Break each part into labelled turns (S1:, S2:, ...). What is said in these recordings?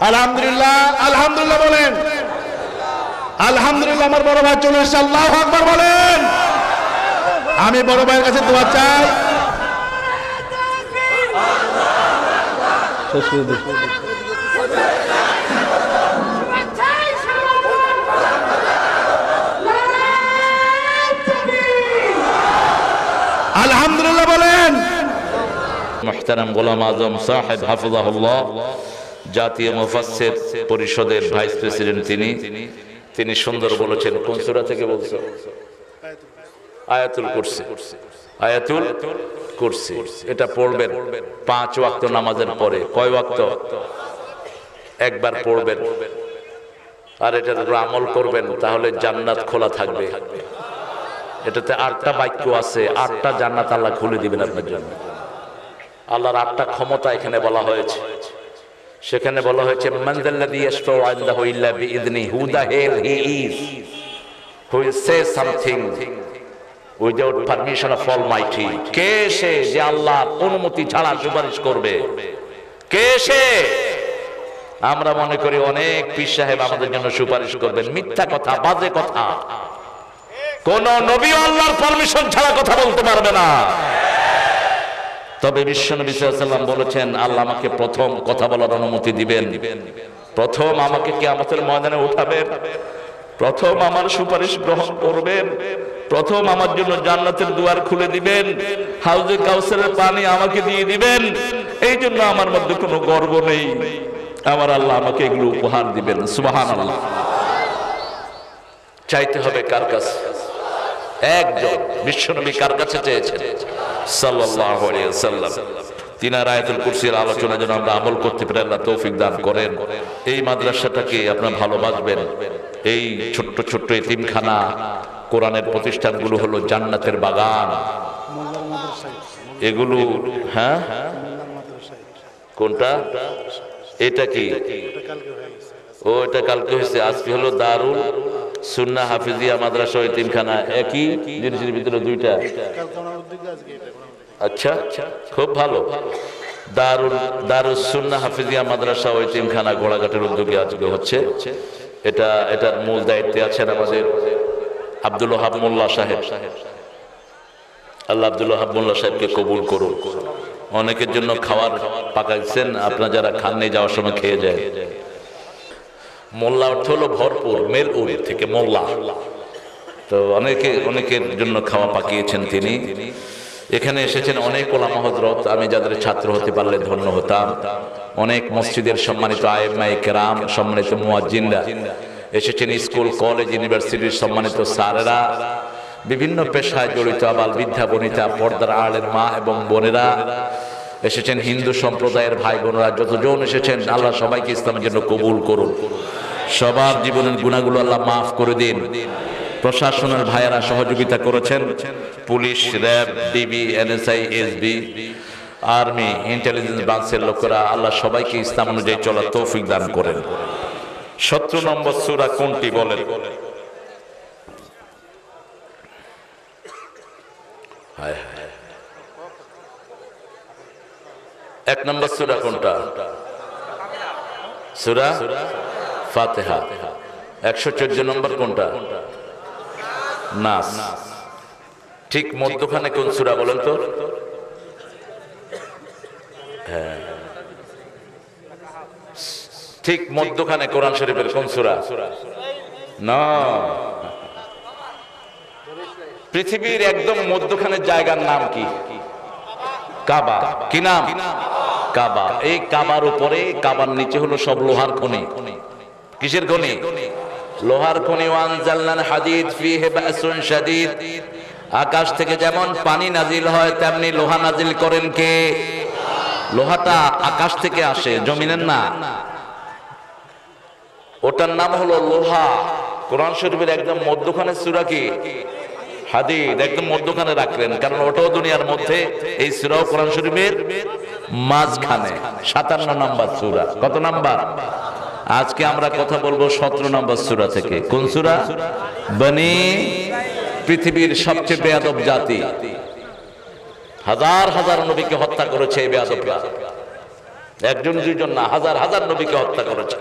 S1: আলহামদুলিল্লাহ, আলহামদুলিল্লাহ বলেন। আলহামদুলিল্লাহ, আমার বড় ভাই চলে এসেছে, আল্লাহু আকবার বলেন। আমি বড় ভাইয়ের কাছে দোয়া চাই। আলহামদুলিল্লাহ বলেন।
S2: মুহতারাম গোলাম আজম সাহেব হাফিজাহুল্লাহ, জাতীয় মুফাসসির পরিষদের ভাইস প্রেসিডেন্ট, তিনি সুন্দর বলেছেন। কোন সূরা থেকে বলছো? আয়াতুল কুরসি। আয়াতুল কুরসি এটা পড়বেন 5 ওয়াক্ত নামাজের পরে। কয় ওয়াক্ত? একবার পড়বেন, আর এটার উপর আমল করবেন, তাহলে জান্নাত খোলা থাকবে। এটাতে 8টা বাক্য আছে, 8টা জান্নাত আল্লাহ খুলে দিবেন আপনার জন্য। আল্লাহর 8টা ক্ষমতা এখানে বলা হয়েছে। সেখানে বলা হয়েছে মান যাল্লাযী ইয়াশফাউ ইনদাহু ইল্লা বিইযনিহি, who the hell he is, who will say something without permission of almighty. কে সে যে আল্লাহর অনুমতি ছাড়া সুপারিশ করবে? কে সে? আমরা মনে করি অনেক পীর সাহেব আমাদের জন্য সুপারিশ করবেন। মিথ্যা কথা, বাজে কথা। কোন নবী আল্লাহর পারমিশন ছাড়া কথা বলতে পারবে না। তবে বিশ্বনবী সাল্লাল্লাহু আলাইহি ওয়াসাল্লাম বলেছেন, আল্লাহ আমাকে প্রথম কথা বলার অনুমতি দিবেন, প্রথম আমাকে কিয়ামতের ময়দানে উঠাবেন, প্রথম আমার সুপারিশ গ্রহণ করবেন, প্রথম আমার জন্য জান্নাতের দুয়ার খুলে দিবেন, হাউজে কাউসারের পানি আমাকে দিয়ে দিবেন। এই জন্য আমার মধ্যে কোনো গর্ব নেই, আমার আল্লাহ আমাকে এগুলো উপহার দিবেন। সুবহানাল্লাহ। চাইতে হবে কার কাছে? একজন। বিশ্বনবী কার কাছে চেয়েছেন? সাল্লাল্লাহু আলাইহি ওয়াসাল্লাম। তিনার আয়াতুল কুরসির আলোচনা যেন আমরা আমল করতে পারি, আল্লাহ তৌফিক দান করেন। এই মাদ্রাসাটাকে আপনারা ভালোবাসবেন। এই ছোট্ট ছোট্ট এতিমখানা, কোরআনের প্রতিষ্ঠানগুলো হলো জান্নাতের বাগান। এগুলো হ্যাঁ, কোনটা? এটা কি? ও এটা কালকে হয়েছে, আজকে হলো দারুল সুন্নাহ হাফিজিয়া মাদ্রাসা এতিমখানা। একই জিনিসের ভিতরে দুইটা। আচ্ছা, খুব ভালো। দারুস সুন্নাহ হাফিজিয়া মাদ্রাসা ও এতিমখানা ঘোড়াঘাটের উদ্যোগে আজকে হচ্ছে। এটার মূল দায়িত্বে আছেন আমাদের আব্দুল ওয়াহাব মোল্লা সাহেব। আল্লাহ আব্দুল ওয়াহাব মোল্লা সাহেবকে কবুল করুন। অনেকের জন্য খাবার পাকাইছেন, আপনারা যারা খাননি যাওয়ার সময় খেয়ে যায়। মোল্লা অর্থ হলো ভরপুর, মেল উল থেকে মোল্লা। তো অনেকের জন্য খাওয়া পাকিয়েছেন তিনি। এখানে এসেছেন অনেক ওলামা হযরত, আমি যাদের ছাত্র হতে পারলে ধন্য হতাম। অনেক মসজিদের সম্মানিত আইম্মায়ে কেরাম, সম্মানিত মুয়াজ্জিনরা এসেছেন, স্কুল কলেজ ইউনিভার্সিটির সম্মানিত স্যারেরা, বিভিন্ন পেশায় জড়িত আবাল বৃদ্ধা বনিতা, পর্দার আড়ের মা এবং বোনেরা এসেছেন, হিন্দু সম্প্রদায়ের ভাই বোনেরা যতজন এসেছেন, আল্লাহ সবাইকে ইসলামের জন্য কবুল করুন। সবার জীবনের গুনাহগুলো আল্লাহ মাফ করে দিন। প্রশাসনের ভাইয়েরা সহযোগিতা করেছেন, police, RAB, DB, NSI, SB, army, intelligence ব্রাঞ্চের লোকেরা, আল্লাহ সবাইকে ইসলাম অনুযায়ী চলার তৌফিক দান করেন। 17 নম্বর সূরা কোনটি বলেন? হায় হায়, 1 নম্বর সূরা কোনটা? সূরা ফাতিহা। 114 নম্বর কোনটা? নাস। ঠিক মধ্যখানে কোন সূরা বলেন তো? হ্যাঁ, ঠিক মধ্যখানে কোরআন শরীফের কোন সূরা? না, পৃথিবীর একদম মধ্যখানে জায়গার নাম কি? কাবা। কি নাম? কাবা। এই কাবার উপরে, কাবার নিচে হলো সব লোহার খনি। কিসের খনি? লোহার খনি। ওয়ানজালনাল হাদিদ ফিহি বাসুন শাদীদ। আকাশ থেকে যেমন পানি নাজিল হয়, তেমনি লোহা নাজিল করেন কে? লোহাটা আকাশ থেকে আসে, জমিনের না। ওটার নাম হলো লোহা। কোরআন শরীফের একদম মধ্যখানে সূরা কি? হাদিদ। একদম মধ্যখানে রাখলেন, কারণ ওটাও দুনিয়ার মধ্যে, এই সূরাও কোরআন শরীফের মাঝখানে। 57 নম্বর সূরা। কত নাম্বার? আজকে আমরা কথা বলবো 17 নম্বর সূরা থেকে। কোন সূরা? বনি। পৃথিবীর সবচেয়ে বেয়াদব জাতি, হাজার হাজার নবীকে হত্যা করেছে এই বেয়াদবরা। একজন দুইজন না, হাজার হাজার নবীকে হত্যা করেছে।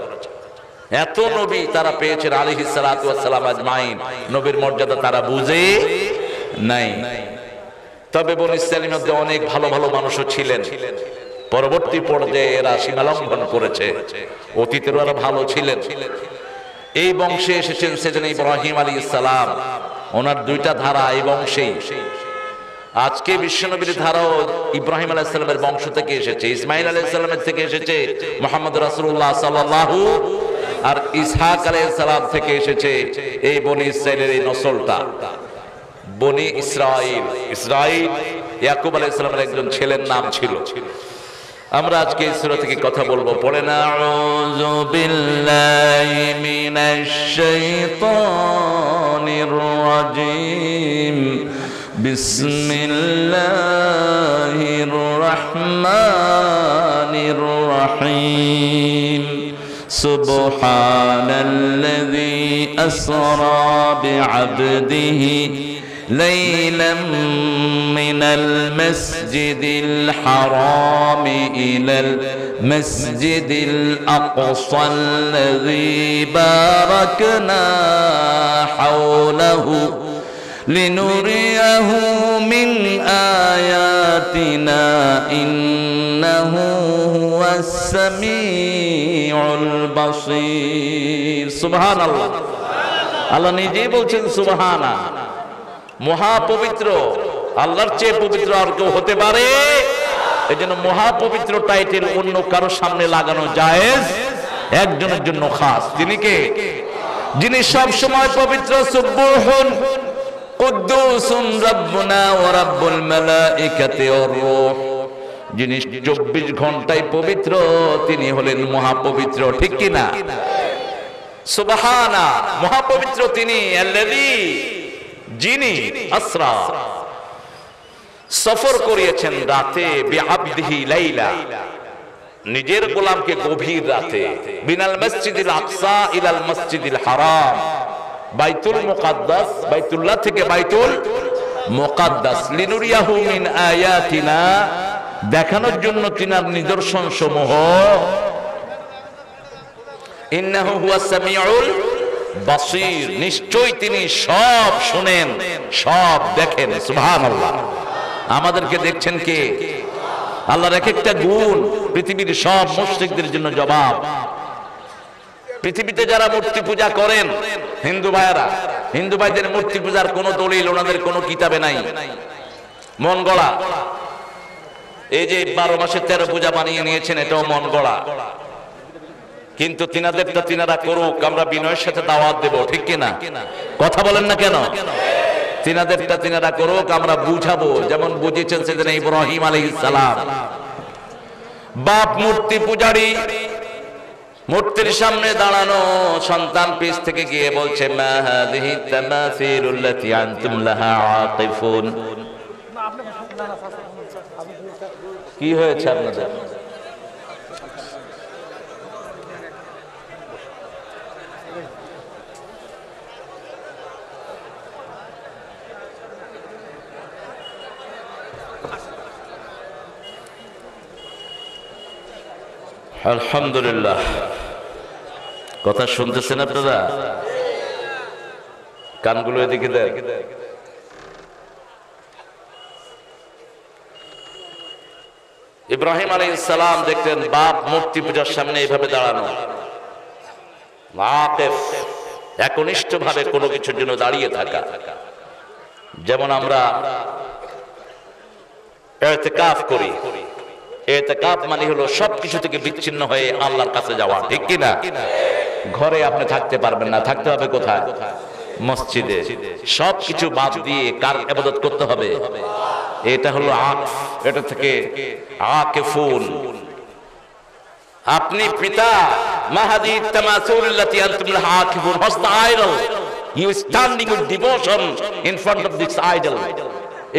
S2: এত নবী তারা পেয়েছেন আলাইহিস সালাতু ওয়াস সালাম আজমাইন, নবীর মর্যাদা তারা বুঝে নাই। তবে বনী ইসরাঈলের মধ্যে অনেক ভালো ভালো মানুষও ছিলেন, পরবর্তী পর্যায়ে এরা সীমালঙ্ঘন করেছে, অতীতের আরো ভালো ছিলেন। এই বংশে এসেছেন সেজন্য ইব্রাহিম আলাইহিস সালাম, ওনার দুইটা ধারা এই বংশেই। আজকে বিশ্বনবীর ধারাও ইব্রাহিম আলাইহিস সালামের বংশ থেকে এসেছে, ইসমাইল আলাইহিস সালামের থেকে এসেছে মুহাম্মদ রাসূলুল্লাহ সাল্লাল্লাহু, আর ইসহাক আলাইহিস সালাম থেকে এসেছে এই বনী ইসরাঈলের এই নসলটা, বনী ইসরাঈল। ইসরাঈল ইয়াকুব আলাইহিস সালামের একজন ছেলের নাম ছিল। আমরা আজকে এই সূরা থেকে কথা বলবো। পড়েন আউযু বিল্লাহি মিনাশ শাইতানির রাজীম, বিসমিল্লাহির রহমানির রহিম। সুবহানাল্লাযী আসরা বিআবদিহি ليلا من المسجد الحرام إلى المسجد الأقصى الذي باركنا حوله لنريه من آياتنا إنه هو السميع البصير। سبحان الله। আল্লাহ নিজেই বলছেন সুবহানা, মহাপবিত্র, আল্লাহর চেয়ে পবিত্র আর কেউ হতে পারে? এই জন্য মহাপবিত্র টাইটেল অন্য কারো সামনে লাগানো জায়েজ, একজনের জন্য খাস। তিনি কে? যিনি সব সময় পবিত্র। সুবহুন কুদ্দুসুন রাব্বুনা ওয়া রাব্বুল মালাইকাতি ওয়ার রূহ, যিনি 24 ঘন্টায় পবিত্র, তিনি হলেন মহাপবিত্র। ঠিক কি না? সুবহানা, মহাপবিত্র তিনি। আল্লাযী, যিনি আসরা, সফর করিয়েছেন রাতে, বিআবদিহি লাইলা, নিজের গোলামকে গভীর রাতে, বিনাল মসজিদিল আকসা ইলাল মসজিদিল হারাম, বাইতুল মুকাদ্দাস, বাইতুল্লাহ থেকে বাইতুল মুকাদ্দাস, লিনুরিয়াহু মিন আয়াতিনা, দেখানোর জন্য তিনার নিদর্শন সমূহ। ইন্নাহু হুয়াস সামিউল বাসীর, নিশ্চয়ই তিনি সব শুনেন, সব দেখেন। সুবহানাল্লাহ। আমাদেরকে দেখছেন কে? আল্লাহর এক একটা গুণ পৃথিবীর সব মুশরিকদের জন্য জবাব। পৃথিবীতে যারা মূর্তি পূজা করেন, হিন্দু ভাইয়েরা, হিন্দু ভাইদের মূর্তি পূজার কোনো দলিল ওনাদের কোনো কিতাবে নাই, মন গড়া। এই যে 12 মাসে 13 পূজা বানিয়ে নিয়েছেন, এটাও মন গড়া। কিন্তু তিনাদেরটা তিনারা করুক, আমরা বিনয়ের সাথে দাওয়াত দেব। ঠিক কিনা? কথা বলেন না কেন? তিনাদেরটা তিনারা করুক, আমরা বুঝাবো, যেমন বুঝিয়েছেন সেদিন ইব্রাহিম আলাইহিস সালাম। বাপ মূর্তি পূজারী, মূর্তির সামনে দাঁড়ানো, সন্তান পিছ থেকে গিয়ে বলছে, মা হাযিহি তামাসিলুল্লাতী আনতুম লাহা আকিফুন। কি হয়েছে আপনাদের? আলহামদুলিল্লাহ। কথা শুনতেছেন আপনারা? কানগুলো এদিকে দেন। ইব্রাহিম আলাইহিস সালাম দেখলেন বাপ মূর্তি পূজার সামনে এইভাবে দাঁড়ানো, আকিফ, একনিষ্ঠ ভাবে কোনো কিছুর জন্য দাঁড়িয়ে থাকা। যেমন আমরা ইতিকাফ করি, ইতিকাফ মানে হলো সবকিছু থেকে বিচ্ছিন্ন হয়ে আল্লাহর কাছে যাওয়া। ঠিক কি না? ঘরে আপনি থাকতে পারবেন না, থাকতে হবে কোথায়? মসজিদে। সবকিছু বাদ দিয়ে কার ইবাদত করতে হবে? এটা হলো আকিফ, এটা থেকে আকিফুন। আপনি পিতা, মাহাদি তামাসুল্লাতি আনতুম Laha আকিফুন, what's the idol? You standing with devotion in front of this idol.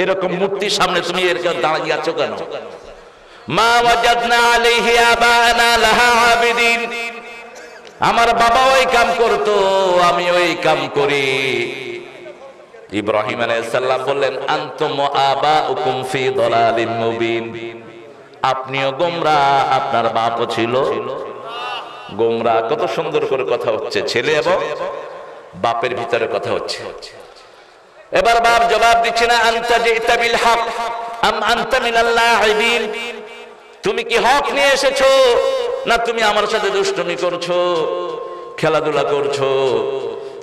S2: এরকম মূর্তির সামনে তুমি এরকম দাঁড়িয়ে আছো কেন? মা ওয়াজাদনা আলাইহি আবানা লাহা আবিদিন, আমার বাবা ওই কাম করতো, আমি ওই কাম করি। ইব্রাহিম আলাইহিস সালাম বললেন, আনতুম ওয়া আবাউকুম ফি দালালিন মুবিন, আপনিও গোমরা, আপনার বাপও ছিল গোমরা। কত সুন্দর করে কথা হচ্ছে, ছেলে এবং বাপের ভিতরে কথা হচ্ছে। এবার বাপ জবাব দিচ্ছে না, আনতা জিতা বিল হক আম আনতা মিনাল লাইবিন, তুমি কি হক নিয়ে এসেছো না তুমি আমার সাথে দুষ্টুমি করছো, খেলাধুলা করছো?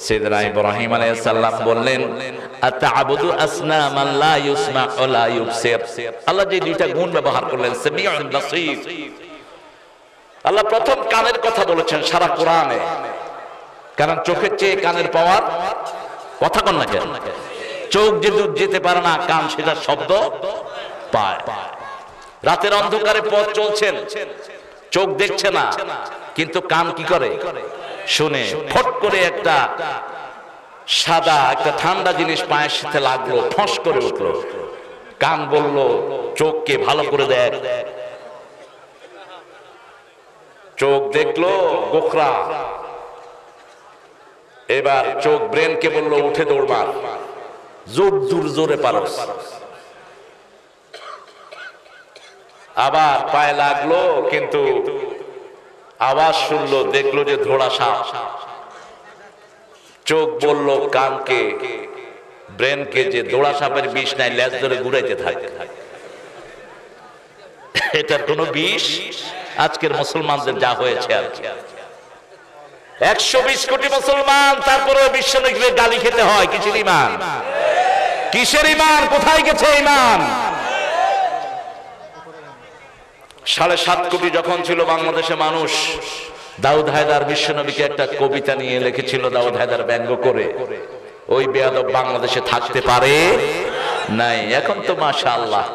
S2: সাইয়েদনা ইব্রাহিম আলাইহিস সালাম বললেন, আতা'বুদু আসনামান লা ইউসমা ওয়া লা ইউবসির। আল্লাহ যে দুইটা গুণ ব্যবহার করলেন, সামিউন বাসীর। আল্লাহ প্রথম কানের কথা বলেছেন সারা কোরআনে, কারণ চোখের চেয়ে কানের পাওয়ার কথা কন না কেন? চোখ যে দূর যেতে পারে না, কান সেটা শব্দ পায়। রাতের অন্ধকারে পথ চলছেন, চোখ দেখছে না, কিন্তু কান কি করে? শুনে। ফট করে একটা সাদা একটা ঠান্ডা জিনিস পায়ের সাথে লাগলো, ফস করে উঠলো, কান বলল চোখকে ভালো করে দেখ। চোখ দেখলো গোখরা, এবার চোখ ব্রেনকে বললো উঠে দৌড় মার, জোর জোরে পারস। আবার পায়ে লাগলো, কিন্তু আওয়াজ শুনলো, দেখলো যে ধোড়া সাপ। চোখ বলল কানকে, ব্রেনকে যে দোড়া সাপের বিষ নাই, লেজ ধরে ঘুরাইতে থাকে। এটার কোন বিষ আজকের মুসলমানদের যা হয়েছে আর কি। 120 কোটি মুসলমান, তারপরেও বিশ্ব নগরীর গালি খেতে হয়। কিসের ঈমান? কিসের ঈমান? কোথায় গেছে ঈমান? 7.5 কোটি যখন ছিল বাংলাদেশে মানুষ, দাউদ হায়দার বিশ্বনবীকে একটা কবিতা নিয়ে লিখেছিল, দাউদ হায়দার ব্যঙ্গ করে। ওই বেয়াদব বাংলাদেশে থাকতে পারে নাই। এখন তো মাশাআল্লাহ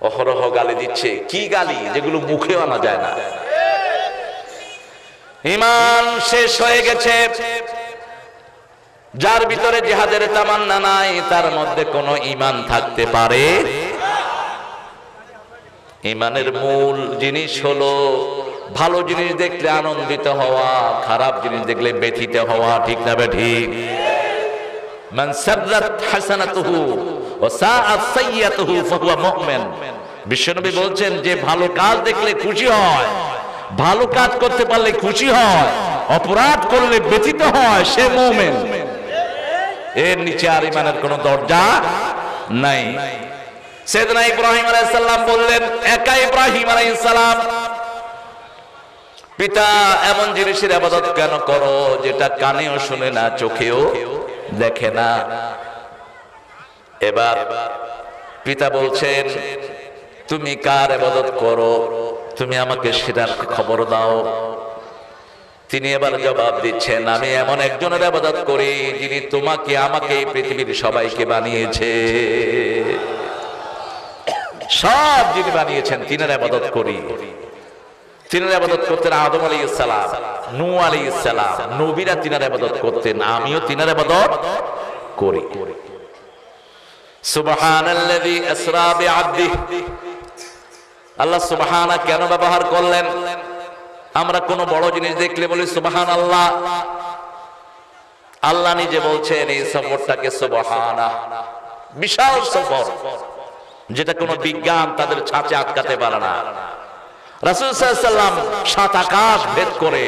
S2: অহরহ গালি দিচ্ছে। কি গালি? যেগুলো মুখে আনা যায় না। ঈমান শেষ হয়ে গেছে। যার ভিতরে জিহাদের তামান্না নাই, তার মধ্যে কোনো ঈমান থাকতে পারে। ঈমানের মূল জিনিস হলো ভালো জিনিস দেখলে আনন্দিত হওয়া, খারাপ জিনিস দেখলে ব্যথিত হওয়া। ঠিক না বেঠিক? মান সাররাত হাসানাতুহু ওয়া সাআত সাইয়্যাতুহু ফাহুয়া মুমিন। বিশ্বনবী বলছেন, যে ভালো কাজ দেখলে খুশি হয়, ভালো কাজ করতে পারলে খুশি হয়, অপরাধ করলে ব্যথিত হয়, সে মুমিন। এর নিচে আর ঈমানের কোনো দরজা নাই। সাইয়েদনা ইব্রাহিম আলাইহিস সালাম বললেন, একা ইব্রাহিম আলাইহিস সালাম, পিতা এমন জিনিসের ইবাদত কেন করো যেটা কানেও শুনে না, চোখেও দেখে না? এবার পিতা বলছেন, তুমি কার ইবাদত করো, তুমি আমাকে সেটার খবর দাও। তিনি এবার জবাব দিচ্ছেন, আমি এমন একজনের ইবাদত করি যিনি তোমাকে আমাকে এই পৃথিবীর সবাইকে বানিয়েছে। সব যিনি বানিয়েছেন তিনার ইবাদত করি। তিনার ইবাদত করতেন আদম আলাইহিস সালাম, নূহ আলাইহিস সালাম, নবীরা তিনার ইবাদত করতেন, আমিও তিনার ইবাদত করি। সুবহানাল্লাযী আসরা বিআবদিহি। আল্লাহ সুবহানা কেন ব্যবহার করলেন? আমরা কোন বড় জিনিস দেখলে বলি সুবহানাল্লাহ। আল্লাহ নিজে বলছেন এই সফরটাকে সুবহানা, বিশাল সফর, যেটা কোনো বিজ্ঞান তাদের ছাঁচে আটকাতে পারে না। রাসূল সাল্লাল্লাহু আলাইহি ওয়াসাল্লাম 7 আকাশ ভেদ করে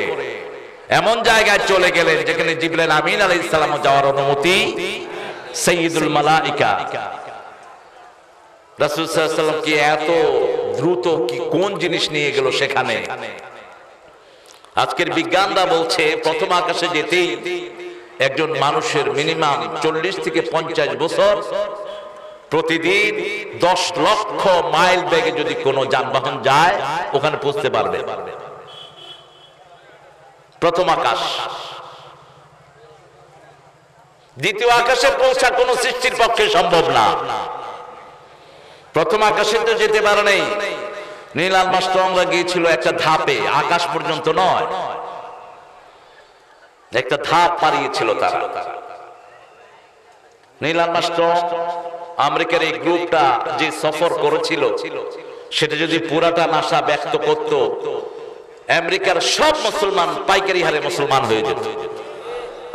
S2: এমন জায়গায় চলে গেলেন যেখানে জিবরাইল আমিন আলাইহিস সালাম যাওয়ার অনুমতি, সাইয়্যিদুল মালায়েকা। রাসূল সাল্লাল্লাহু আলাইহি ওয়াসাল্লাম কি এত দ্রুত কি কোন জিনিস নিয়ে গেল সেখানে? আজকের বিজ্ঞানরা বলছে প্রথম আকাশে যেতেই একজন মানুষের মিনিমাম 40 থেকে 50 বছর, প্রতিদিন 10 লক্ষ মাইল বেগে যদি কোনো যানবাহন যায় ওখানে পৌঁছতে পারবে। প্রথম আকাশ। দ্বিতীয় আকাশে পৌঁছা কোনো সৃষ্টির পক্ষে সম্ভব না। প্রথম আকাশে তো যেতে পারে নাই। নীল আর্মস্ট্রংরা গিয়েছিল একটা ধাপে, আকাশ পর্যন্ত নয়, একটা ধাপ পাড়িয়েছিল তারা। নীল আর্মস্ট্রং আমেরিকার এই গ্রুপটা যে সফর করেছিল সেটা যদি পুরাটা নাসা ব্যক্ত করত, আমেরিকার সব মুসলমান পাইকারি হারে মুসলমান হয়ে যেত,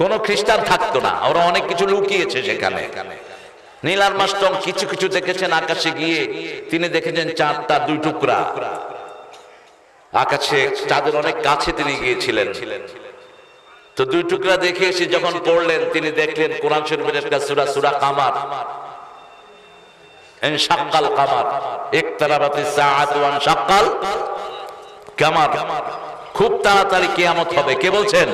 S2: কোনো খ্রিস্টান থাকতো না। ওরা অনেক কিছু লুকিয়েছে সেখানে। নীল আর্মস্ট্রং কিছু কিছু দেখেছেন আকাশে গিয়ে, তিনি দেখেছেন চাঁদটা দুই টুকরা। আকাশে চাঁদের অনেক কাছে তিনি গিয়েছিলেন, তো দুই টুকরা দেখে এসে যখন পড়লেন, তিনি দেখলেন কোরআন শরীফের একটা সূরা, সূরা কামার, ইনশাক্কাল কামার, ইকতারাবাতিস সাআতু ওয়া ইনশাক্কাল কামার, খুব তাড়াতাড়ি কিয়ামত হবে। কে বলছেন?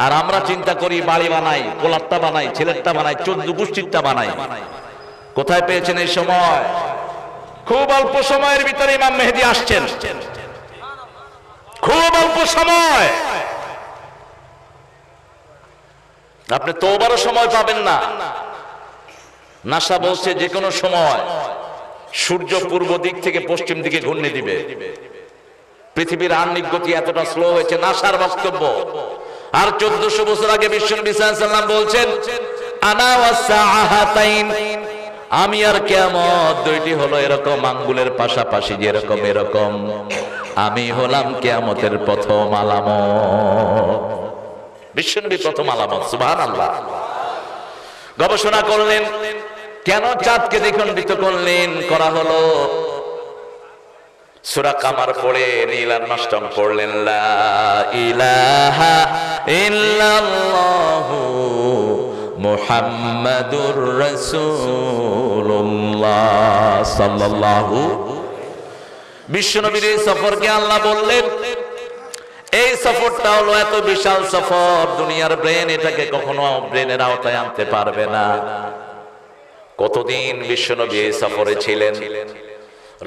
S2: আর আমরা চিন্তা করি, বাড়ি বানাই, পোলারটা বানাই, ছেলেরটা বানাই, 14 গোষ্ঠীরটা বানাই। কোথায় পেয়েছেন এই সময়? খুব অল্প সময়ের ভিতরে ইমাম মেহেদী আসছেন, খুব অল্প সময়। আপনি তওবারও সময় পাবেন না। নাসা বলছে যে কোনো সময় সূর্য পূর্ব দিক থেকে পশ্চিম দিকে ঘূর্ণি দিবে। পৃথিবীর আহ্নিক গতি এতটা স্লো হয়েছে, নাসার বক্তব্য। আর 1400 বছর আগে বিশ্বনবী সাল্লাল্লাহু আলাইহি ওয়াসাল্লাম বলছেন, আনা ওয়াসআহাতাইন, আমি আর কিয়ামত দুইটি হলো এরকম আঙ্গুলের পাশাপাশি, যেরকম এরকম। আমি হলাম কিয়ামতের প্রথম আলামত। বিশ্বনবী প্রথম আলামত। সুবহানাল্লাহ। গবেষণা করলেন, কেন চাঁদকে দ্বিখণ্ডিত করলেন? করা হলো সূরা কামার পড়ে নীল আর্মস্ট্রং পড়লেন, লা ইলাহা ইল্লাল্লাহু মুহাম্মাদুর রাসূলুল্লাহ সাল্লাল্লাহু। বিশ্বনবীর এই সফরকে আল্লাহ বললেন, এই সফরটা হলো এত বিশাল সফর, দুনিয়ার ব্রেন এটাকে কখনো ব্রেনের আওতায় আনতে পারবে না। কতদিন বিশ্বনবী এই সফরে ছিলেন?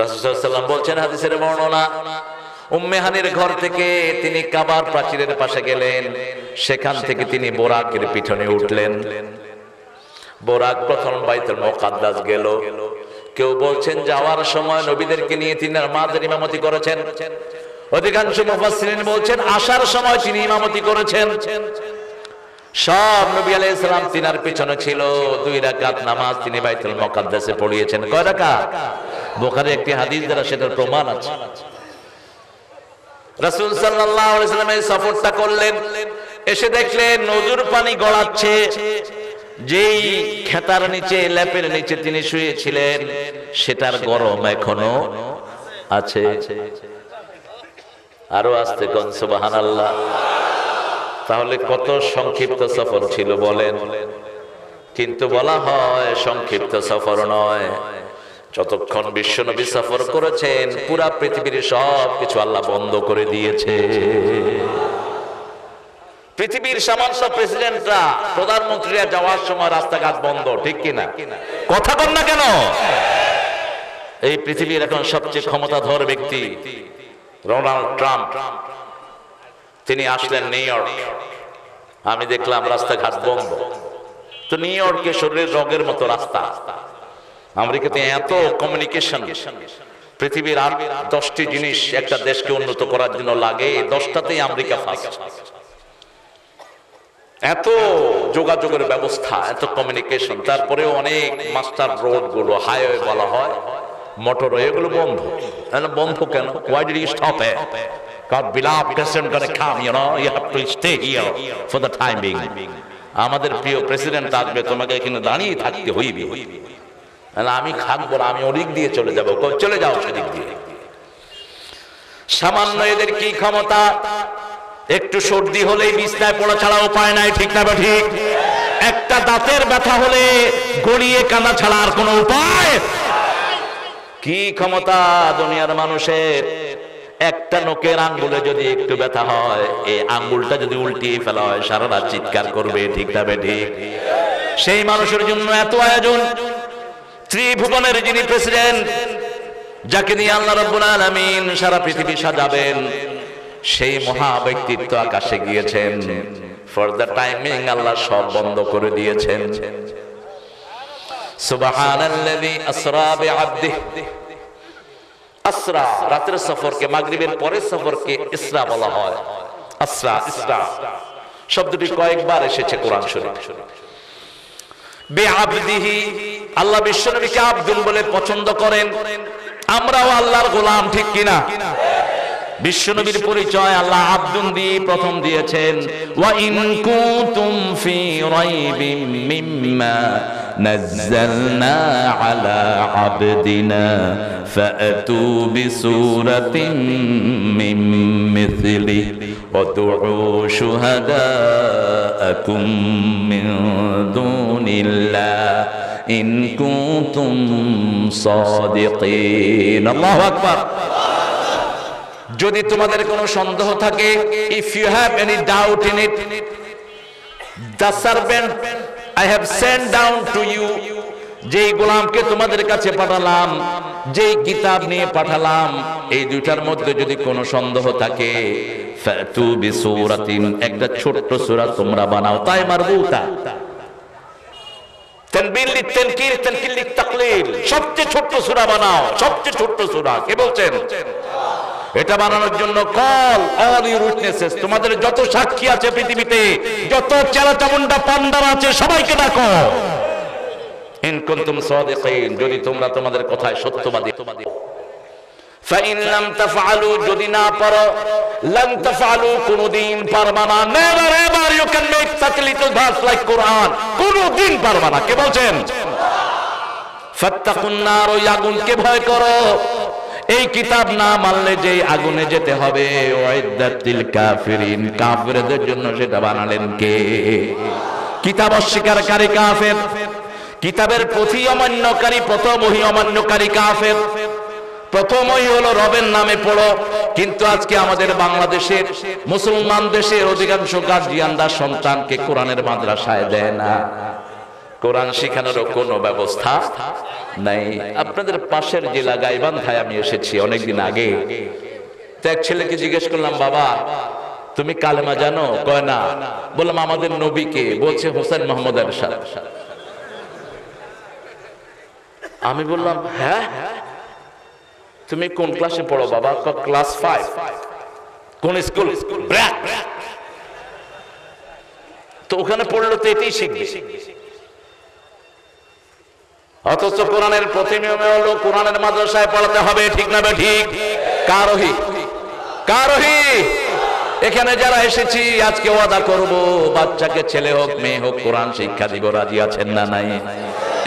S2: রাসূল সাল্লাল্লাহু আলাইহি ওয়াসাল্লাম বলছেন হাদিসের বর্ণনা, উম্মে হানির ঘর থেকে তিনি কাবার প্রাচীরের পাশে গেলেন, সেখান থেকে তিনি বোরাকের পিঠনে উঠলেন। বোরাক প্রথম বাইতুল মুকাদ্দাস গেল। কেউ বলছেন যাওয়ার সময় নবীদেরকে নিয়ে তিনি নামাজের ইমামতি করেছেন। অধিকাংশ মুফাসসিরিন বলছেন আসার সময় তিনি ইমামতি করেছেন। সব নবী আলাইহিস সালাম তিনার পিছনে ছিল। 2 রাকাত নামাজ তিনি বাইতুল মুকাদ্দাসে পড়িয়েছেন। কয় রাকাত? বুখারী একটি হাদিস দ্বারা সেটার প্রমাণ আছে। রাসূল সাল্লাল্লাহু আলাইহি ওয়াসাল্লাম এই সফরটা করলেন, এসে দেখলেন নজুর পানি গড়াচ্ছে। যেই খেতার নিচে, ল্যাপের নিচে তিনি শুয়েছিলেন, সেটার গরম এখনো আছে। আরো আস্তে কোন সুবহানাল্লাহ। তাহলে কত সংক্ষিপ্ত সফর ছিল বলেন? কিন্তু বলা হয় সংক্ষিপ্ত সফর নয়, যতক্ষণ বিশ্বনবী সফর করেছেন পুরা পৃথিবীর সব কিছু আল্লাহ বন্ধ করে দিয়েছে। পৃথিবীর সমস্ত প্রেসিডেন্টরা, প্রধানমন্ত্রীরা যাওয়ার সময় রাস্তাঘাট বন্ধ, ঠিক কিনা? কথা বল না কেন? এই পৃথিবীর এখন সবচেয়ে ক্ষমতাধর ব্যক্তি ডোনাল্ড ট্রাম্প, তিনি আসলেন নিউ ইয়র্ক। আমি দেখলাম রাস্তাঘাট বন্ধ। তো নিউ ইয়র্কে শরীরের রগের মতো রাস্তা। আমেরিকাতে এত কমিউনিকেশন, পৃথিবীর আর 10টি জিনিস একটা দেশকে উন্নত করার জন্য লাগে, 10টাতেই আমেরিকা ফার্স্ট। এত যোগাযোগের ব্যবস্থা, এত কমিউনিকেশন, তারপরেও অনেক মাস্টার রোড গুলো, হাইওয়ে বলা হয়, মোটরওয়ে, এগুলো বন্ধ। বন্ধ কেন? Why did you stop it? God beloved president gonna come, you know, you have to stay here for the time being. আমাদের প্রিয় প্রেসিডেন্ট আসবে, তোমাকে এখানে দাঁড়িয়ে থাকতে হইবে। আমি থাকবো না, আমি ওদিক দিয়ে চলে যাবো। চলে যাও সেদিক দিয়ে। সামান্য এদের কি ক্ষমতা? একটু সর্দি হলেই বিছনায় পড়া ছাড়া উপায় নাই, ঠিক না ঠিক? একটা দাঁতের ব্যথা হলে গড়িয়ে কাঁদা ছাড়া আর কোনো উপায়? কি ক্ষমতা দুনিয়ার মানুষের! একটা নখের আঙ্গুলে যদি একটু ব্যথা হয়, এই আঙ্গুলটা যদি উল্টিয়ে ফেলা হয়, সারা রাত চিৎকার করবে, ঠিক না ঠিক? সেই মানুষের জন্য এত আয়োজন। ত্রিভুবনের যিনি প্রেসিডেন্ট, যাকে নিয়ে আল্লাহ রাব্বুল আলামিন সারা পৃথিবী সাজাবেন, সেই মহা ব্যক্তিত্ব আকাশে গিয়েছেন। ফর দ্য টাইমিং আল্লাহ সব বন্ধ করে দিয়েছেন। সুবহানাল্লাযী আসরা বিআবদিহি। আসরা রাতের সফরকে, মাগরিবের পরের সফরকে ইসরা বলা হয়। আসরা, ইসরা শব্দটি কয়েকবার এসেছে কোরআন শরীফে। বিআবদিহি, আল্লাহ বিশ্বনবীকে আব্দুল বলে পছন্দ করেন। আমরাও আল্লাহর গোলাম, ঠিক কিনা? বিশ্বনবীর পরিচয় আল্লাহ আব্দুন দিয়ে প্রথম দিয়েছেন। ওয়া ইন কুনতুম ফি রাইবিম মিম্মা নাযালনা আলা আবদিনা ফাআতু বিসূরাতিন মিন মিথলি ওয়াদউ শুহাদাআকুম মিন দুনিল্লাহ ইন কুনতুম সাদিকিন। আল্লাহু আকবার। যদি তোমাদের কোনো সন্দেহ থাকে, if you have any doubt in it, the servant I have sent down to you, যেই গোলামকে তোমাদের কাছে পাঠালাম, যেই কিতাব নিয়ে পাঠালাম, এই দুইটার মধ্যে যদি কোনো সন্দেহ থাকে, ফাতু বিসূরাতিন, একটা ছোট্ট সূরা তোমরা বানাও। তাই মারবুতা, তানবিল লিতানকির, তানকিল লিতাকলিল, সবচেয়ে ছোট্ট সূরা বানাও, সবচেয়ে ছোট্ট সূরা। কে বলছেন? এটা বানানোর জন্য কল অল ইউর উইটনেসেস, তোমাদের যত সাক্ষী আছে পৃথিবীতে, যত চেলাচামুন্ডা পান্ডার আছে, সবাইকে ডাকো। ইন কুনতুম সাদিকিন, যদি তোমরা তোমাদের কথায় সত্যবাদী। ফাইন লাম তাফআলু, যদি না পারো, লাম তাফআলু, কোনদিন পারবা না। Never ever you can make such a little verse like Quran, কোনদিন পারবা না। কে বলছেন? ফাত্তাকুন নার, ওই আগুনকে ভয় করো। এই কিতাব না মানলে যে আগুনে যেতে হবে, ওয়াইদাতিল কাফিরিন, কাফেরদের জন্য সেটা বানালেন কে? কিতাব অস্বীকারী কাফের, কিতাবের প্রতি অমান্যকারী, প্রথমই অমান্যকারী কাফের। প্রথমই হলো রবের নামে পড়ো। কিন্তু আজকে আমাদের বাংলাদেশের মুসলমান দেশের অধিকাংশ গার্জিয়ানরা সন্তানকে কোরআনের মাদ্রাসায় দেয় না। কোরআন শেখানোর কোনো ব্যবস্থা নাই। আপনাদের পাশের জেলা গাইবান্ধায় আমি এসেছি অনেকদিন আগে। তো এক ছেলেকে জিজ্ঞেস করলাম, বাবা তুমি কালেমা জানো? কয় না। বললাম আমাদের নবীকে? বলছে হোসেন মোহাম্মদ এরশাদ। আমি বললাম হ্যাঁ, তুমি কোন ক্লাসে পড়ো বাবা? ক্লাস 5। কোন স্কুল? তো ওখানে পড়লো তো এটাই শিখবে। অথচ কোরআনের প্রতি নিয়মে হলো কোরআনের মাদ্রাসায় পড়াতে হবে, ঠিক না ঠিক? কারহি কারহি এখানে যারা এসেছি আজকে ওয়াদা করব, বাচ্চাকে ছেলে হোক মেয়ে হোক কোরআন শিক্ষা দিব। রাজি আছেন না নাই?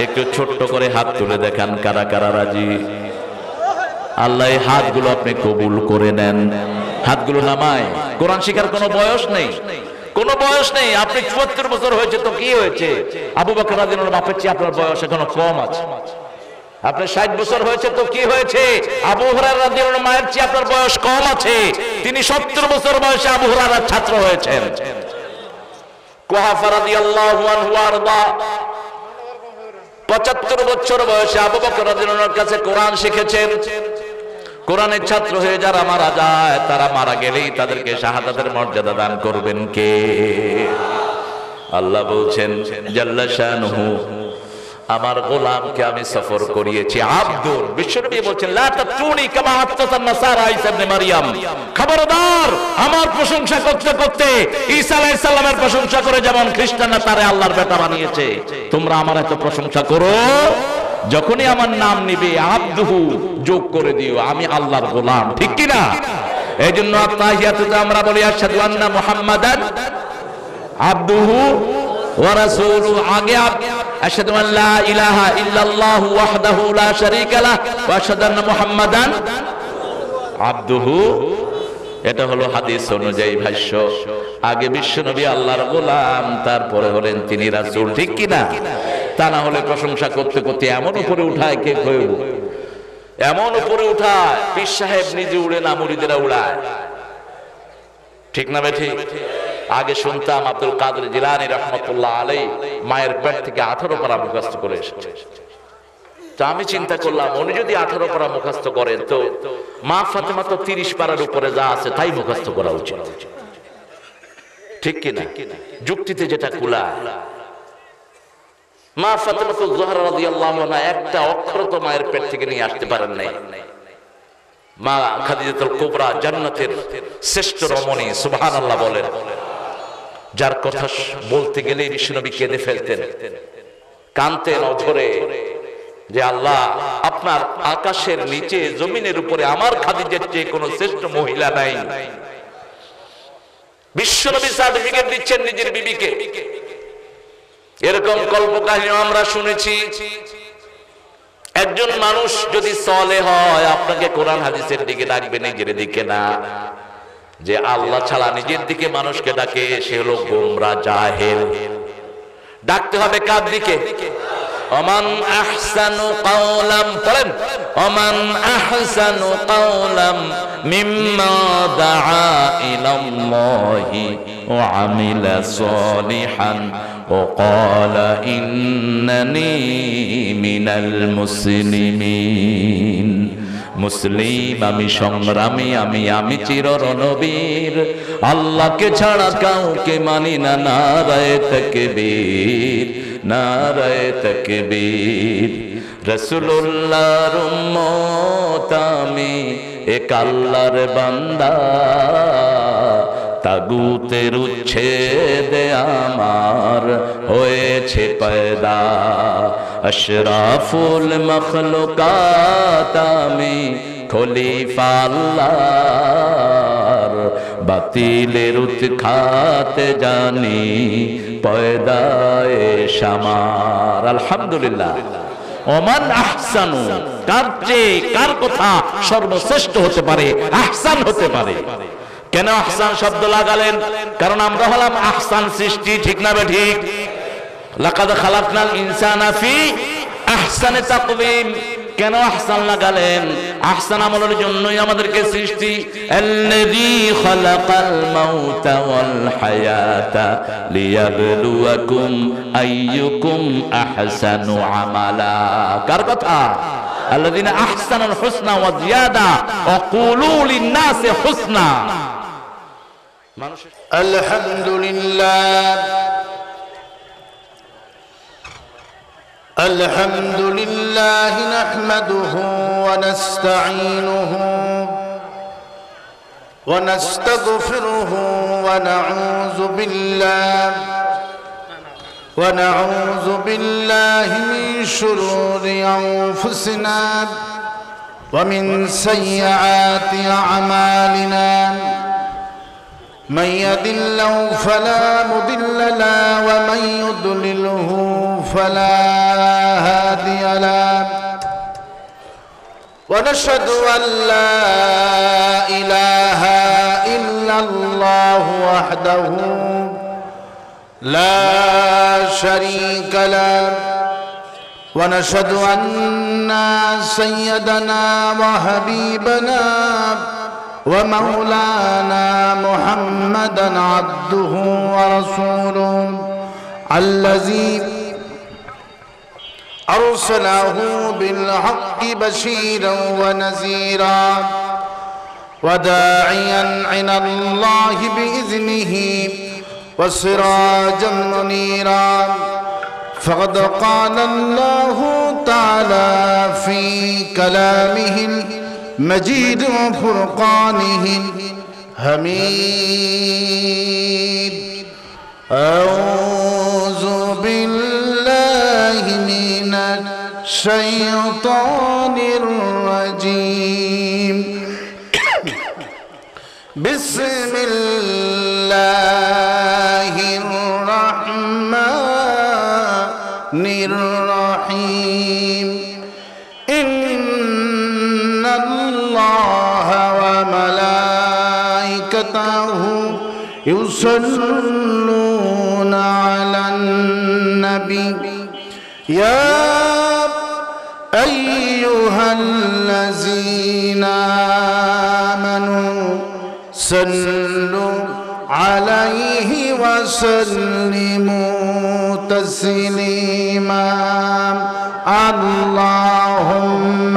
S2: একটু ছোট্ট করে হাত তুলে দেখান কারা কারা রাজি। আল্লাহ এই হাতগুলো আপনি কবুল করে নেন। হাতগুলো নামায়। কোরআন শিখার কোনো বয়স নেই, কোনো বয়স নেই। আপনি ৭৪ বছর হয়েছে তো কি হয়েছে? আবু বকর রাদিয়াল্লাহু আনহু বাপের চেয়ে আপনার বয়স এখনো কম আছে। আপনি ৬০ বছর হয়েছে তো কি হয়েছে? আবু হুরায়রা রাদিয়াল্লাহু আনহু মায়ের চেয়ে আপনার বয়স কম আছে। তিনি ৭০ বছর বয়সে আবু হুরায়রার ছাত্র হয়েছেন। কুহাফা রাদিয়াল্লাহু আনহু আরদা ৭৫ বছর বয়সে আবু বকর রাদিয়াল্লাহু আনহুর কাছে কোরআন শিখেছেন। কোরআনের ছাত্র হয়ে যারা মারা যায়, তারা মারা গেলেই তাদেরকে শাহাদাতের মর্যাদা দান করবেন কে? আল্লাহ বলছেন জাল্লা শানুহু, আমার গোলামকে আমি সফর করিয়েছি। আব্দুর বিশ্বনবী বলছেন লা তাতুনি কামা আতাতান নাসারা ঈসা ইবনে মারইয়াম, খবরদার আমার প্রশংসা করতে করতে ঈসা আলাইহিস সালামের প্রশংসা করে যেমন খ্রিস্টানরা তারে আল্লাহর বেটা বানিয়েছে, তোমরা আমার এত প্রশংসা করো। যখনই আমার নাম নিবে আব্দুহু যোগ করে দিও, আমি আল্লাহর গোলাম, ঠিক কি না? এইজন্য আত্তাহিয়াতুতে আমরা বলি আশহাদু আন্না মুহাম্মাদান আব্দুহু ওয়া রাসূলুহু। আগে আশহাদু আন লা ইলাহা ইল্লাল্লাহু ওয়াহদাহু লা শারীকা লাহু ওয়া আশহাদু আন্না মুহাম্মাদান আব্দুহু। এটা হলো হাদিস অনুযায়ী ভাষ্য। আগে বিশ্বনবী আল্লাহর গোলাম, তারপরে হলেন তিনি রাসূল, ঠিক কি না? তা না হলে প্রশংসা করতে করতে এমন উপরে উঠায় কে কইব, এমন উপরে উঠায় পীর সাহেব নিজে উড়ে না মুরিদেরা উড়ায়, ঠিক না বেঠি? আগে শুনতাম আব্দুল কাদের জিলানী রাহমাতুল্লাহ আলাইহি মায়ের পেট থেকে 18 পারা মুখস্থ করে এসেছে। তো আমি চিন্তা করলাম উনি যদি 18 পারা মুখস্থ করেন তো মা ফাতেমা তো 30 পারার উপরে যা আছে তাই মুখস্থ করা উচিত, ঠিক কি না? যুক্তিতে যেটা কুলায়। মা ফাতেমাতুজ জোহরা রাদিয়াল্লাহু আনহা একটা অক্ষর তো মায়ের পেট থেকে নিয়ে আসতে পারেন নাই। মা খাদিজাতুল কুবরা জান্নাতের শ্রেষ্ঠ রমণী, সুবহানাল্লাহ বলেন, যার কথা বলতে গেলে বিশ্বনবী কেঁদে ফেলতেন, কানতেন অঝরে যে আল্লাহ আপনার আকাশের নিচে জমিনের উপরে আমার খাদিজার চেয়ে কোনো শ্রেষ্ঠ মহিলা নাই। বিশ্বনবী সার্টিফিকেট দিচ্ছেন নিজের বিবিকে, এরকম কল্পকাহিনী আমরা শুনেছি। একজন মানুষ যদি সলে হয়, আপনাকে কোরআন হাদিসের দিকে ডাকবে, নিজের দিকে না। যে আল্লাহ ছাড়া নিজের দিকে মানুষকে ডাকে সে হলো গোমরা, জাহেল। ডাকতে হবে কার দিকে? ওমান আহসানু কাওলাম, পড়েন, ওমান আহসানু কাওলাম মিম্মা দাআ ইলাল্লাহি ওয়া আমিলা সলিহান ওয়া ক্বালা ইন্নানি মিনাল মুসলিমিন। মুসলিম আমি, সংগ্রামী আমি চির রণবীর, আল্লাহকে ছাড়া কাউকে মানি না। নারায়ে তাকবীর, নারায়ে তাকবীর। রাসূলুল্লাহর উম্মত আমি, এক আল্লাহর বান্দা, তাগুতের উচ্ছেদে আমার হয়েছে পয়দা। আশরাফুল মখলুকাত আমি, খলিফা আল্লাহর, বাতিলের উৎখাত জানি পয়দায়ে শামার। আলহামদুলিল্লাহ। ওমান আহসানু, কার চেয়ে কার কথা সর্বশ্রেষ্ঠ হতে পারে? আহসান হতে পারে। কেন আহসান শব্দ লাগালেন? কারণ আমরা হলাম আহসান সৃষ্টি, ঠিক না ঠিক? লাকাদ খালাকনাল ইনসানা ফি আহসানি তাকওয়িম। কেন আহসান লাগালেন? আহসান আমলের জন্যই আমাদেরকে সৃষ্টি। আল্লাযী খালাকাল মাউতা ওয়াল হায়াতা লিয়াবলুয়াকুম আইয়ুকুম আহসানু আমালা। কার কথা? আল্লাযীনা আহসানুল হুসনা ওয়া জিয়াদা ওয়া কুলু লিন-নাসি হুসনা।
S1: আলহামদুলিল্লাহ, الحمد لله نحمده ونستعينه ونستغفره ونعوذ بالله من شرور أنفسنا ومن سيئات أعمالنا. من يهد الله فلا مضل له ومن يضلله فلا هادي له. ونشهد أن لا إله إلا الله وحده لا شريك له. ونشهد أن سيدنا وحبيبنا ومولانا محمدا عبده ورسوله الذي أرسله بالحق بشيرا ونذيرا وداعيا إلى الله بإذنه وسراجا منيرا. فقد قال الله تعالى في كلامه المجيد وفرقانه الحميد. أعوذ بالله من الشيطان الرجيم. بسم الله الرحمن الرحيم. إن الله وملائكته يصلون على النبي يا أيها الذين آمنوا صلوا عليه وسلموا تسليما. اللهم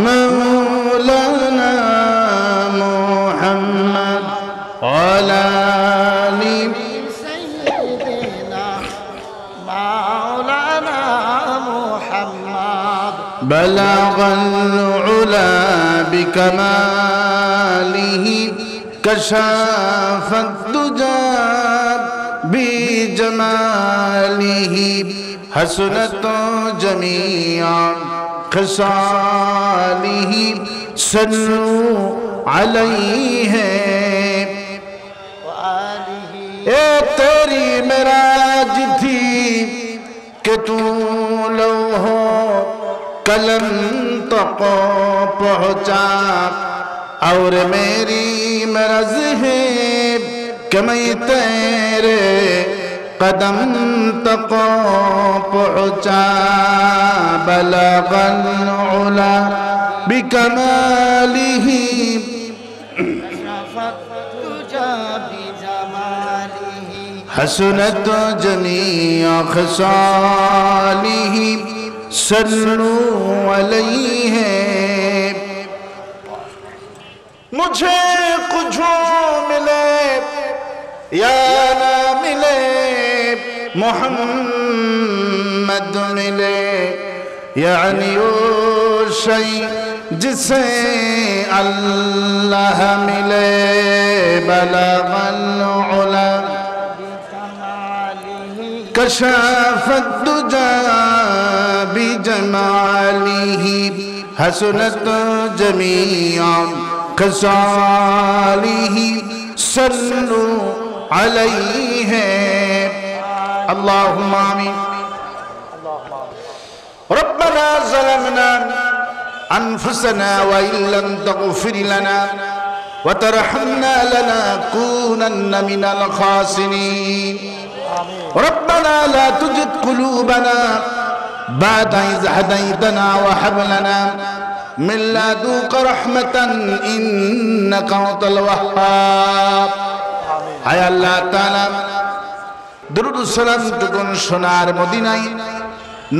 S1: مولانا محمد وعلى آل
S3: سيدنا مولانا محمد.
S1: بلغ العلا بكماله كشف الدجى بجماله. حسنت جميع خصاله. صلوا عليه मेराज थी कि तू लौहो कलम तक पहुँचा और मेरी मरज़ है कि मैं तेरे कदम तक पहुँचा बलगल उला बिकमालिही हसनत जमीअ खसालिही सल्लू अलैहि। मुझे कुछ मिले या न मिले मोहम्मद मिले यानी वो शै जिसे अल्लाह मिले बलगल उला कशाफत दुजा बिजमालिही हसनत जमीअ खसालिही सल्लू अलैहि। अल्लाहुम्मा आमीन। रब्बना ज़लमना अनफुसना व इल्लम तग़फिर लना व तरहमना लनकूनन्न मिनल खासिरीन। रब्बना ला तुज़िग़ क़ुलूबना बअद इज़ हदैतना व हब लना मिन लदुन्का रहमतन इन्नका अंतल वह्हाब। हाय अल्लाह ताआला दुरूद सालाम টুকুন সোনার মদিনায়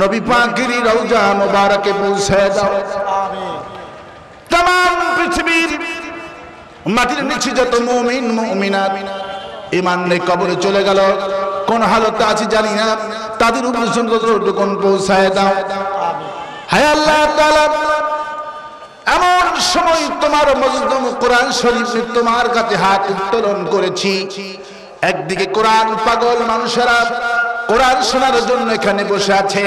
S1: নবী পাকের রওজা মুবারকে পৌঁছে দাও। আমিন। तमाम পৃথিবীর মাটির নিচে যত মুমিন মুমিনাত ঈমান নিয়ে কবরে চলে গেল, কোন হালতে আছে জানি না, তাদের উপর টুকুন পৌঁছায় দাও। আমিন। হায় আল্লাহ তাআলা এমন সময় তোমার মজলুম কোরআন শরীফ তোমার কাছে হাত উত্তোলন করেছি। একদিকে কোরআন পাগল মানুষেরা কোরআন শোনার জন্য এখানে বসে আছে,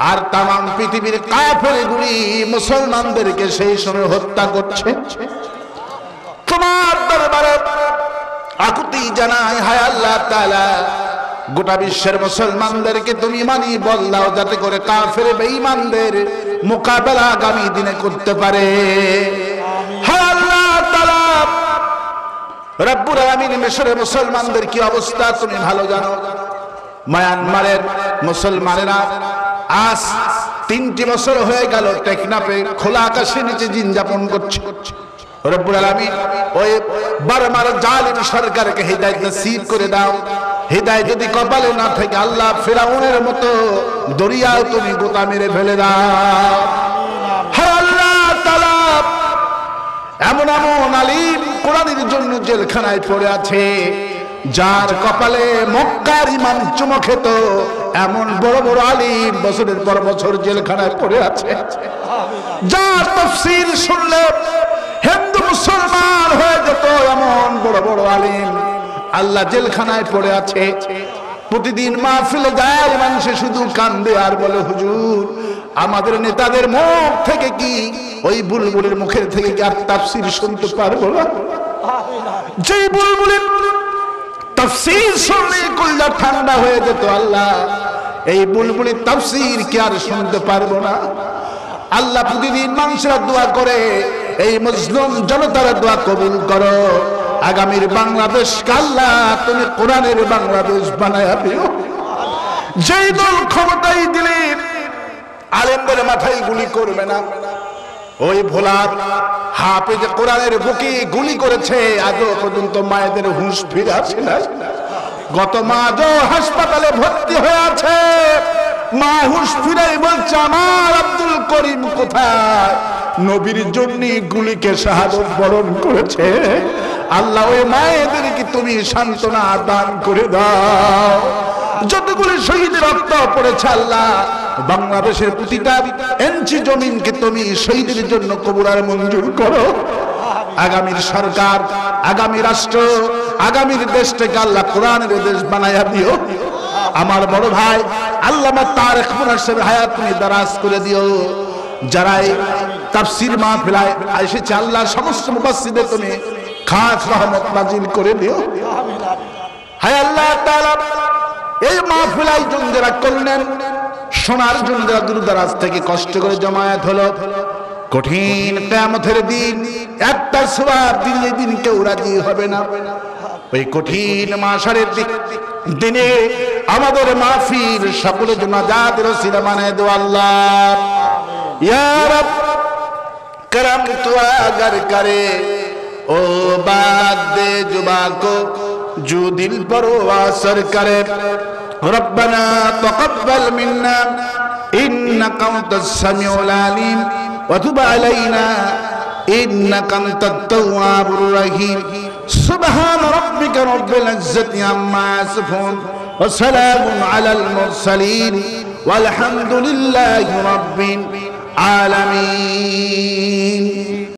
S1: আর তামাম পৃথিবীর কাফেরগুলি মুসলমানদেরকে সেই সময় হত্যা করছে। তোমার দরবারে আকুতি জানাই, হায় আল্লাহ তাআলা গোটা বিশ্বের মুসলমানদেরকে তুমি মানি বল দাও, যাতে করে কাফের বেঈমানদের মোকাবেলা আগামী দিনে করতে পারে। হায় আল্লাহ তাআলা রব্বুল আলামিন মিশরের মুসলমানদের কি অবস্থা তুমি ভালো জানো। মায়ানমারের মুসলমানেরা আজ 3টি বছর হয়ে গেল টেকনাফে খোলা আকাশের নিচে দিন যাপন করছে। রব্বুল আলামিন ওই বারবার জালিম সরকারকে হিদায়াত নসিব করে দাও। হিদায়াত যদি কপালে না থাকে আল্লাহ ফিরাউনের মতো দরিয়াও তুমি গোতা মেরে ফেলে দাও। হে আল্লাহ তাআলা এমন এমন আলিম কোরআনের জন্য জেলখানায় পড়ে আছে, যার কপালে মক্কার ইমাম চুমো খেত, এমন বড় বড় আলিম বছরের পর বছর জেলখানায় পড়ে আছে। যার তাফসীর শুনলে হিন্দু মুসলমান হয়ে যেত, এমন বড় বড় আলিম আল্লাহ জেলখানায় পড়ে আছে। প্রতিদিন মাহফিলে যায় মানুষ শুধু কান্দে আর বলে, হুজুর আমাদের নেতাদের মুখ থেকে কি, ওই বুলবুলের মুখের থেকে কি আর তাফসীর শুনতে পারবো না? যে বুলবুলের তাফসীর শুনলে কলিজা ঠান্ডা হয়ে যেত, আল্লাহ এই বুলবুলের তাফসীর কি আর শুনতে পারবো না? আল্লাহ প্রতিদিন মানুষরা দোয়া করে, এই মুসলিম জনতার দোয়া কবুল করো। আগামীর বাংলাদেশ আল্লাহ তুমি কোরআনের বাংলাদেশ বানায়া দিও। যেই দল ক্ষমতায় দিলে আলেমদের মাথায় গুলি করবে না, ওই ভোলা হাফেজ কোরআনের বুকে গুলি করেছে, আজও পর্যন্ত মায়েদের হুঁশ ফিরে আসে না। গত মাঝও হাসপাতালে ভর্তি হয়ে আছে, মা হুঁশ ফিরাই বলছে আমার আব্দুল করিম কোথায়? নবীর জন্য গুলিকে শাহাদত বরণ করেছে। আল্লাহ ওই মায়েদেরকে তুমি সান্ত্বনা দান করে দাও। যতগুলি শহীদের রক্ত পড়েছে আল্লাহ, বাংলাদেশের প্রতিটা ইঞ্চি জমিনকে তুমি শহীদের জন্য কবুল আর মঞ্জুর করো। আগামীর সরকার, আগামী রাষ্ট্র, আগামীর দেশটাকে আল্লাহ কোরআনের দেশ বানায়া দিও। আমার বড় ভাই আল্লামা তারেক মুনাসির হায়াত তুমি দারাজ করে দিও। যারা তাফসীর মাহফিলায় এসেছে আল্লাহ সমস্ত মুফাসসিরদের তুমি খাস রহমত নাজিল করে দিও। হায় আল্লাহ তাআলা এই মাহফিল আয়োজন যারা করলেন, শোনার জন্য যারা দূর দরাজ থেকে কষ্ট করে জমায়েত হলো, কঠিন কিয়ামতের দিন একটা সওয়াব দিলে দিন কেউ রাজি হবে না। ওই কঠিন মাশারের দিনে আমাদের মাহফিল সকলের জন্য নাজাতের ওসিলা বানায় দাও আল্লাহ। ইয়া রব करम तो अगर करे ओ बात दे जुबा को जो दिल पर असर करे। रब्बना तक़ब्बल मिन्ना इन्नका अंतस समीउल अलीम व तुब अलैना इन्नका अंतत तव्वाबुर रहीम। सुब्हान रब्बिका रब्बिल इज्जति अम्मा यसिफून व सलामुन अलल मुरसलीन वल्हम्दुलिल्लाहि रब्बिल आलमीन।